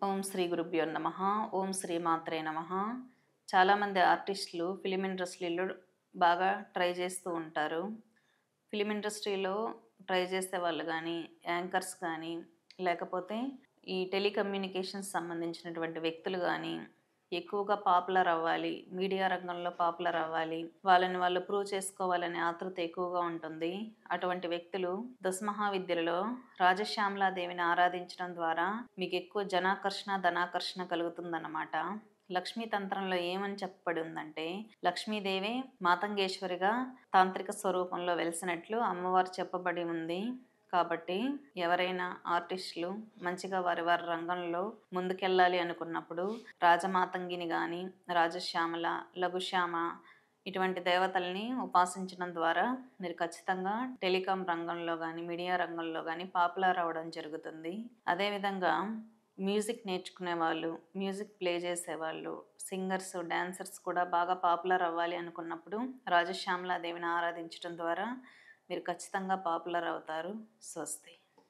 ఓం శ్రీ గురుభ్యో నమః. ఓం శ్రీ మాత్రే నమః. చాలామంది ఆర్టిస్టులు ఫిలిం ఇండస్ట్రీలో బాగా ట్రై చేస్తూ ఉంటారు. ఫిలిం ఇండస్ట్రీలో ట్రై చేసేవాళ్ళు గానీ, యాంకర్స్ కానీ, లేకపోతే ఈ టెలికమ్యూనికేషన్స్ సంబంధించినటువంటి వ్యక్తులు గానీ, ఎక్కువగా పాపులర్ అవ్వాలి, మీడియా రంగంలో పాపులర్ అవ్వాలి, వాళ్ళని వాళ్ళు ప్రూవ్ చేసుకోవాలనే ఆతృత ఎక్కువగా ఉంటుంది. అటువంటి వ్యక్తులు దశమహావిద్యలలో రాజశ్యామలాదేవిని ఆరాధించడం ద్వారా మీకు ఎక్కువ జనాకర్షణ, ధనాకర్షణ కలుగుతుందన్నమాట. లక్ష్మీ తంత్రంలో ఏమని చెప్పబడి ఉందంటే, లక్ష్మీదేవి మాతంగేశ్వరిగా తాంత్రిక స్వరూపంలో వెలిసినట్లు అమ్మవారు చెప్పబడి ఉంది. కాబట్టి ఎవరైనా ఆర్టిస్టులు మంచిగా వారి వారి రంగంలో ముందుకెళ్ళాలి అనుకున్నప్పుడు రాజమాతంగిని కానీ, రాజశ్యామల, లఘుశ్యామ ఇటువంటి దేవతల్ని ఉపాసించడం ద్వారా మీరు ఖచ్చితంగా టెలికాం రంగంలో కానీ, మీడియా రంగంలో కానీ పాపులర్ అవ్వడం జరుగుతుంది. అదేవిధంగా మ్యూజిక్ నేర్చుకునే వాళ్ళు, మ్యూజిక్ ప్లే చేసేవాళ్ళు, సింగర్స్, డాన్సర్స్ కూడా బాగా పాపులర్ అవ్వాలి అనుకున్నప్పుడు రాజశ్యామలాదేవిని ఆరాధించడం ద్వారా మీరు ఖచ్చితంగా పాపులర్ అవుతారు. స్వస్తి.